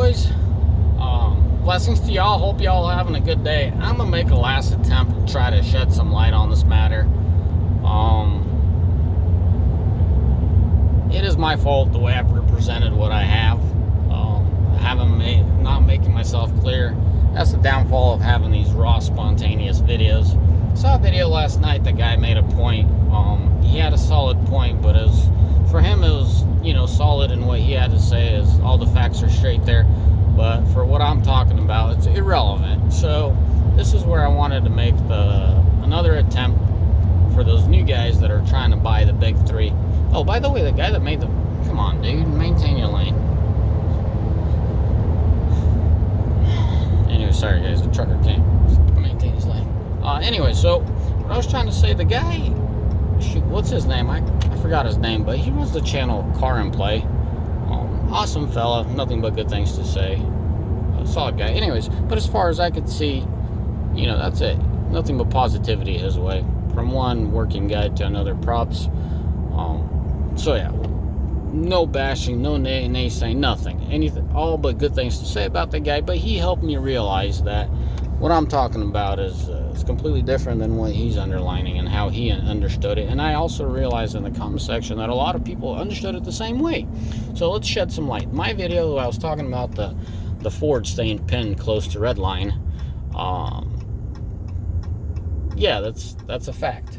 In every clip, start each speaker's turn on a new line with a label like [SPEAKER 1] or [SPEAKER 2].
[SPEAKER 1] boys. Blessings to y'all. Hope y'all having a good day. I'm gonna make a last attempt to try to shed some light on this matter. It is my fault the way I've represented what I have. Not making myself clear. That's the downfall of having these raw, spontaneous videos. I saw a video last night. The guy made a point. He had a solid point, but for him it was, solid in what he had to say. Is all the facts are straight there. But for what I'm talking about, it's irrelevant. So this is where I wanted to make another attempt for those new guys that are trying to buy the big three. Oh, by the way, the guy that made come on, dude, maintain your lane. Anyway, sorry guys, the trucker can't maintain his lane. Anyway, so what I was trying to say, the guy, shoot, what's his name? I forgot his name, but he runs the channel Car and Play. Awesome fella, nothing but good things to say. Solid guy. Anyways, but as far as I could see, that's it. Nothing but positivity his way. From one working guy to another, props. So yeah, no bashing, no naysaying, nothing. Anything, all but good things to say about the guy. But he helped me realize that what I'm talking about is completely different than what he's underlining and how he understood it. And I also realized in the comment section that a lot of people understood it the same way. So let's shed some light. My video, I was talking about the Ford staying pinned close to red line. Yeah, that's a fact.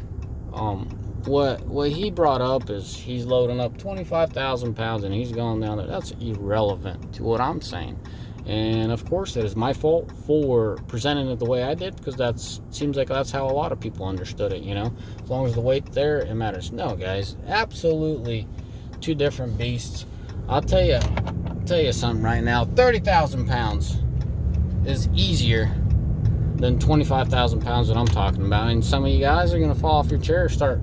[SPEAKER 1] What he brought up is he's loading up 25,000 pounds and he's going down there. That's irrelevant to what I'm saying. And of course, it is my fault for presenting it the way I did, because seems like that's how a lot of people understood it. As long as the weight there, it matters. No, guys, absolutely two different beasts. I'll tell you something right now. 30,000 pounds is easier than 25,000 pounds that I'm talking about. And some of you guys are gonna fall off your chair and start,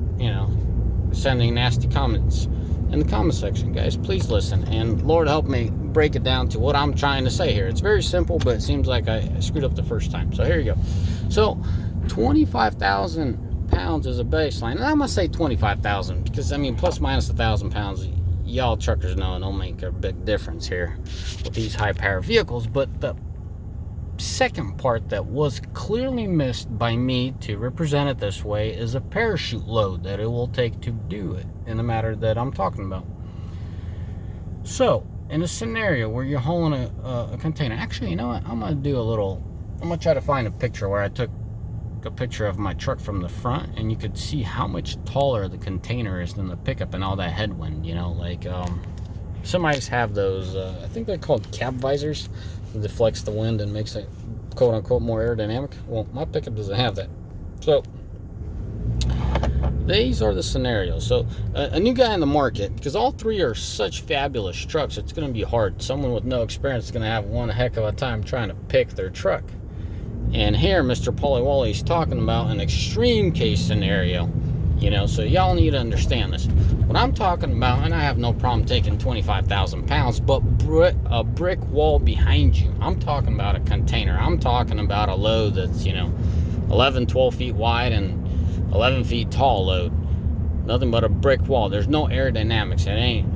[SPEAKER 1] sending nasty comments in the comment section. Guys, please listen, and Lord help me break it down to what I'm trying to say here. It's very simple, but it seems like I screwed up the first time. So here you go. So 25,000 pounds is a baseline, and I'm gonna say 25,000 because plus minus 1,000 pounds, y'all truckers know it don't make a big difference here with these high power vehicles. But the second part that was clearly missed by me to represent it this way is a parachute load that it will take to do it in the matter that I'm talking about. So in a scenario where you're hauling a container, actually, you know what, I'm gonna try to find a picture where I took a picture of my truck from the front, and you could see how much taller the container is than the pickup and all that headwind. Some ice have those, I think they're called cab visors, that deflects the wind and makes it quote-unquote more aerodynamic. Well, my pickup doesn't have that. So these are the scenarios. So a new guy in the market, because all three are such fabulous trucks, it's going to be hard. Someone with no experience is going to have one heck of a time trying to pick their truck. And here, Mr. Polywally is talking about an extreme case scenario. So y'all need to understand this. What I'm talking about, and I have no problem taking 25,000 pounds, but a brick wall behind you. I'm talking about a container. I'm talking about a load that's, 11, 12 feet wide and 11 feet tall load. Nothing but a brick wall. There's no aerodynamics. It ain't,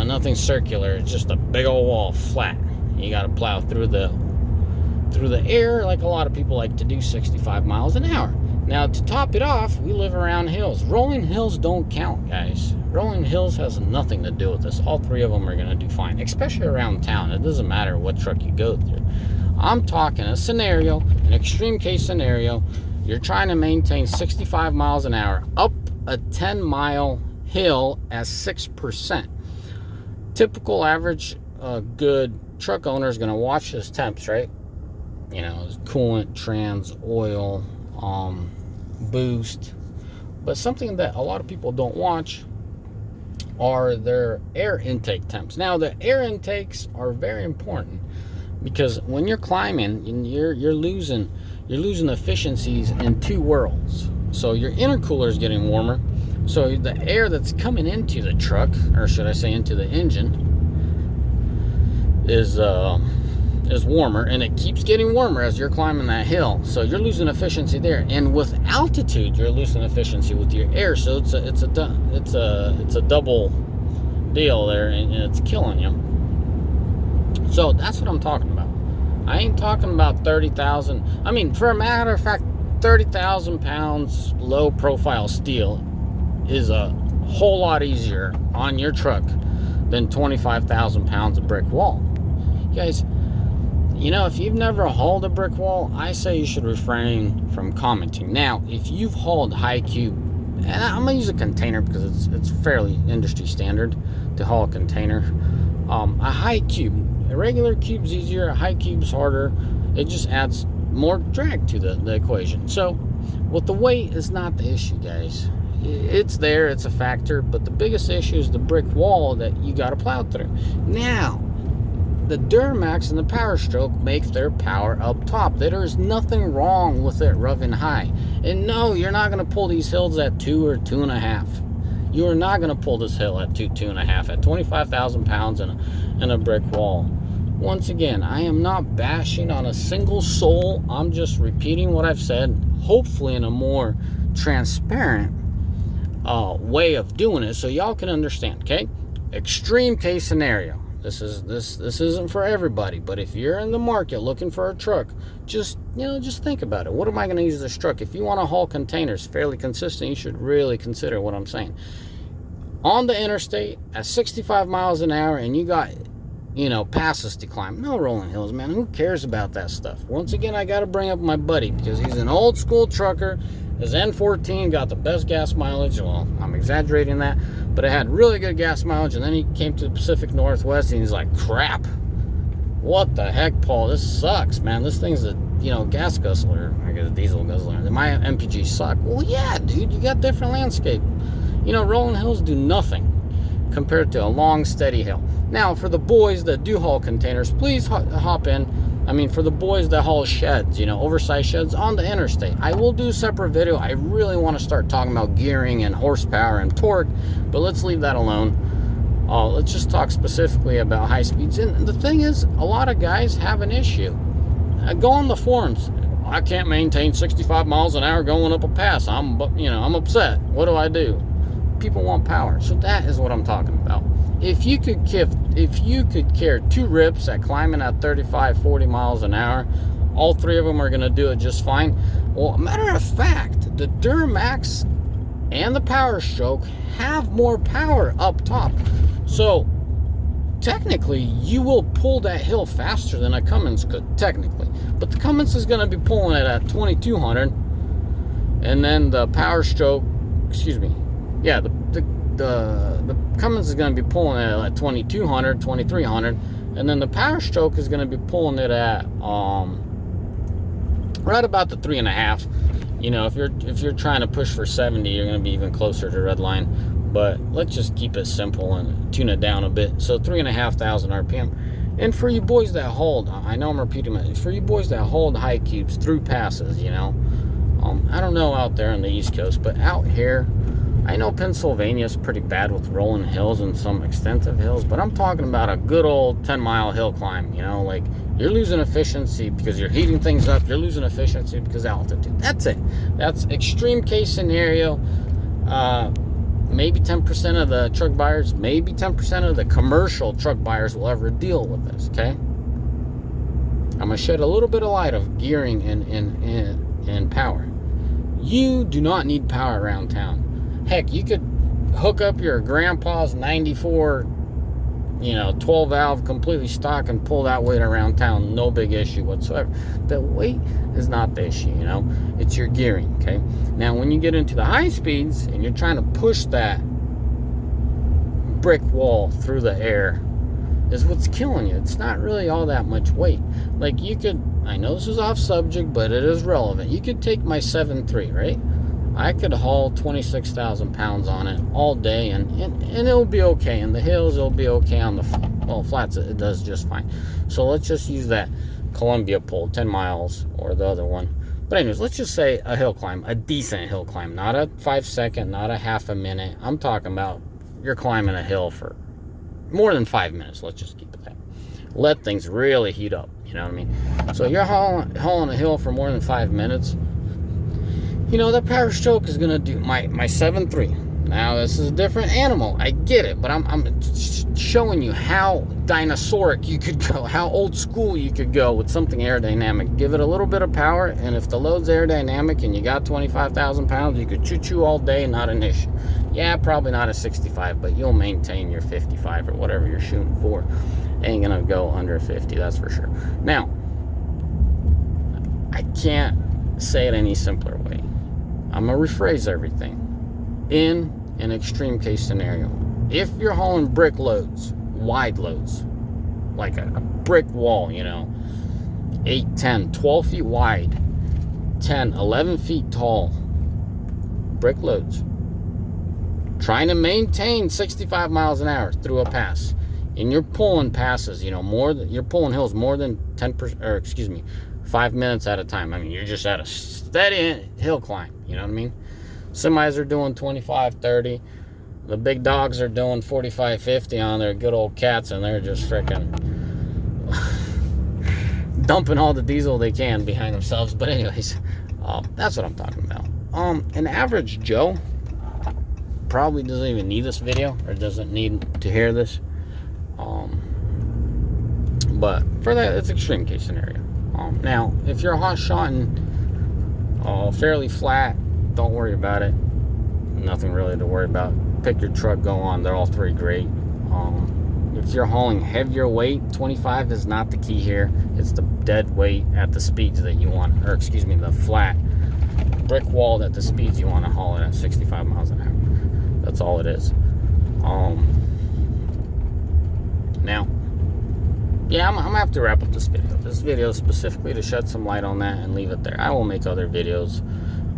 [SPEAKER 1] nothing circular. It's just a big old wall, flat. You got to plow through the air like a lot of people like to do, 65 miles an hour. Now, to top it off, we live around hills. Rolling hills don't count, guys. Rolling hills has nothing to do with this. All three of them are going to do fine, especially around town. It doesn't matter what truck you go through. I'm talking a scenario, an extreme case scenario. You're trying to maintain 65 miles an hour up a 10-mile hill at 6%. Typical average good truck owner is going to watch his temps, right? Coolant, trans, oil, boost. But something that a lot of people don't watch are their air intake temps. Now, the air intakes are very important, because when you're climbing, you're losing efficiencies in two worlds. So your intercooler is getting warmer, so the air that's coming into the truck, or should I say into the engine, is warmer, and it keeps getting warmer as you're climbing that hill. So you're losing efficiency there, and with altitude, you're losing efficiency with your air. So it's a double deal there, and it's killing you. So that's what I'm talking about. I ain't talking about 30,000. I mean, for a matter of fact, 30,000 pounds low profile steel is a whole lot easier on your truck than 25,000 pounds of brick wall. You guys, you know, if you've never hauled a brick wall, I say you should refrain from commenting. Now, if you've hauled high cube, and I'm gonna use a container because it's fairly industry standard to haul a container. A high cube, a regular cube's easier, a high cube's harder. It just adds more drag to the equation. So, with the weight is not the issue, guys. It's there, it's a factor, but the biggest issue is the brick wall that you got to plow through. Now, the Duramax and the Powerstroke make their power up top. There's nothing wrong with it rubbing high. And no, you're not going to pull these hills at 2 or 2.5. You are not going to pull this hill at 2.5 at 25,000 pounds and a brick wall. Once again, I am not bashing on a single soul. I'm just repeating what I've said, hopefully in a more transparent way of doing it, so y'all can understand. Okay, extreme case scenario. This isn't for everybody, but if you're in the market looking for a truck, just think about it. What am I going to use this truck? If you want to haul containers fairly consistent, you should really consider what I'm saying. On the interstate at 65 miles an hour, and you got passes to climb. No rolling hills, man. Who cares about that stuff? Once again, I got to bring up my buddy because he's an old school trucker. His N14 got the best gas mileage. Well, I'm exaggerating that, but it had really good gas mileage. And then he came to the Pacific Northwest and he's like, crap. What the heck, Paul? This sucks, man. This thing's a, gas guzzler. I guess a diesel guzzler. My MPG suck. Well, yeah, dude. You got different landscape. Rolling hills do nothing compared to a long, steady hill. Now, for the boys that do haul containers, please hop in. I mean, for the boys that haul sheds, oversized sheds on the interstate, I will do a separate video. I really want to start talking about gearing and horsepower and torque, but let's leave that alone. Let's just talk specifically about high speeds. And the thing is, a lot of guys have an issue. Go on the forums. I can't maintain 65 miles an hour going up a pass. I'm upset. What do? People want power. So that is what I'm talking about. If you could care 2 rips at climbing at 35, 40 miles an hour, all 3 of them are going to do it just fine. Well, matter of fact, the Duramax and the Powerstroke have more power up top. So, technically, you will pull that hill faster than a Cummins could, technically. But the Cummins is going to be pulling it at 2,200. And then the Powerstroke, the Cummins is going to be pulling it at 2,200, 2,300, and then the Powerstroke is going to be pulling it at right about the 3.5. If you're trying to push for 70, you're going to be even closer to red line. But let's just keep it simple and tune it down a bit. So 3,500 RPM. And for you boys that hold, I know I'm repeating it. For you boys that hold high cubes through passes, I don't know out there on the East Coast, but out here, I know Pennsylvania is pretty bad with rolling hills and some extensive hills, but I'm talking about a good old 10-mile hill climb, like you're losing efficiency because you're heating things up, you're losing efficiency because altitude. That's it. That's extreme case scenario. Maybe 10% of the truck buyers, maybe 10% of the commercial truck buyers will ever deal with this, okay? I'm going to shed a little bit of light of gearing and power. You do not need power around town. Heck, you could hook up your grandpa's 94, 12 valve completely stock and pull that weight around town. No big issue whatsoever. The weight is not the issue, It's your gearing, okay? Now, when you get into the high speeds and you're trying to push that brick wall through the air is what's killing you. It's not really all that much weight. Like I know this is off subject, but it is relevant. You could take my 7.3, right? I could haul 26,000 pounds on it all day, and it'll be okay. In the hills, it'll be okay. On the flats, it does just fine. So let's just use that Columbia pole, 10 miles, or the other one. But anyways, let's just say a hill climb, a decent hill climb, not a 5-second, not a half a minute. I'm talking about you're climbing a hill for more than 5 minutes. Let's just keep it that. Let things really heat up. You know what I mean? So you're hauling a hill for more than 5 minutes. That Powerstroke is going to do my 7.3. Now, this is a different animal. I get it, but I'm showing you how dinosauric you could go, how old school you could go with something aerodynamic. Give it a little bit of power, and if the load's aerodynamic and you got 25,000 pounds, you could choo-choo all day, not an issue. Yeah, probably not a 65, but you'll maintain your 55 or whatever you're shooting for. Ain't gonna go under 50, that's for sure. Now, I can't say it any simpler way. I'm gonna rephrase everything. In an extreme case scenario, if you're hauling brick loads, wide loads, like a brick wall, 8, 10, 12 feet wide, 10, 11 feet tall, brick loads, trying to maintain 65 miles an hour through a pass, and you're pulling passes, you're pulling hills more than 5 minutes at a time. I mean, you're just at a steady hill climb, you know what I mean? Semis are doing 25, 30. The big dogs are doing 45, 50 on their good old cats, and they're just freaking dumping all the diesel they can behind themselves. But anyways, that's what I'm talking about. An average Joe probably doesn't even need this video, or doesn't need to hear this. But for that, it's extreme case scenario. Now, if you're hot shotting fairly flat, don't worry about it. Nothing really to worry about. Pick your truck, go on. They're all three great. If you're hauling heavier weight, 25 is not the key here. It's the dead weight at the speeds that you want, the flat brick wall at the speeds you want to haul it at 65 miles an hour. That's all it is. Now, yeah, I'm gonna have to wrap up this video. This video is specifically to shed some light on that and leave it there. I will make other videos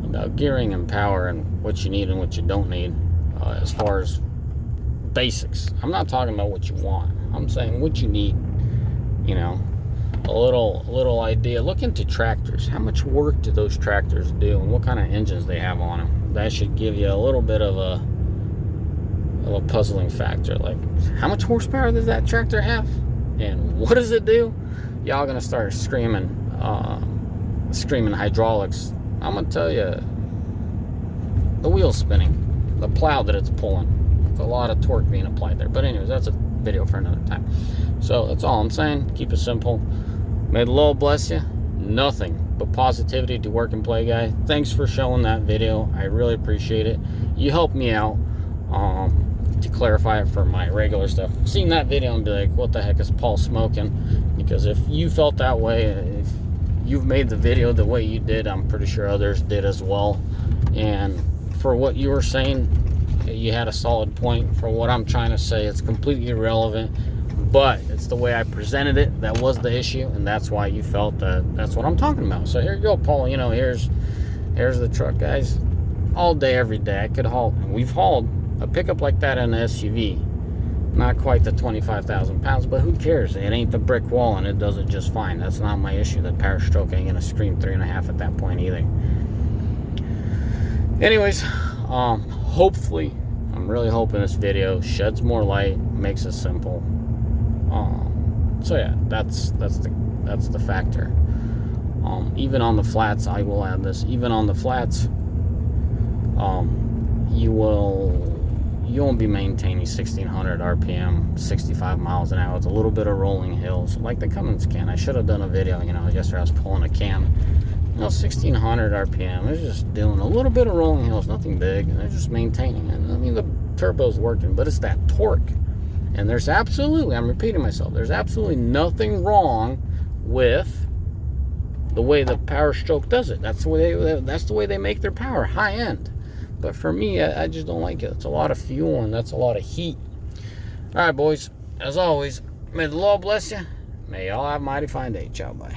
[SPEAKER 1] about gearing and power and what you need and what you don't need, as far as basics. I'm not talking about what you want. I'm saying what you need. A little idea. Look into tractors. How much work do those tractors do, and what kind of engines they have on them? That should give you a little bit of a puzzling factor. Like, how much horsepower does that tractor have, and what does it do? Y'all gonna start screaming hydraulics. I'm gonna tell you, the wheel's spinning, the plow that it's pulling, it's a lot of torque being applied there. But anyways, that's a video for another time. So that's all I'm saying. Keep it simple. May the Lord bless you. Nothing but positivity to work and play, guy. Thanks for showing that video. I really appreciate it. You helped me out to clarify it for my regular stuff. Seeing that video and be like, what the heck is Paul smoking? Because if you felt that way, if you've made the video the way you did, I'm pretty sure others did as well. And for what you were saying, you had a solid point. For what I'm trying to say, it's completely irrelevant, but it's the way I presented it that was the issue, and that's why you felt that that's what I'm talking about. So here you go, Paul. Here's the truck, guys. All day, every day, I could haul, and we've hauled a pickup like that in an SUV. Not quite the 25,000 pounds, but who cares? It ain't the brick wall, and it does it just fine. That's not my issue. The Powerstroke ain't gonna scream 3.5 at that point either. Anyways, hopefully, I'm really hoping this video sheds more light, makes it simple. So yeah, that's the factor. Even on the flats, I will add this. Even on the flats, you won't be maintaining 1600 RPM, 65 miles an hour with a little bit of rolling hills like the Cummins can. I should have done a video. Yesterday I was pulling a can. 1600 RPM. They're just doing a little bit of rolling hills, nothing big, and they're just maintaining it. I mean, the turbo's working, but it's that torque. And there's absolutely, I'm repeating myself, there's absolutely nothing wrong with the way the Powerstroke does it. That's the way they make their power, high end. But for me, I just don't like it. It's a lot of fuel, and that's a lot of heat. All right, boys. As always, may the Lord bless you. May y'all have a mighty fine day. Ciao, bye.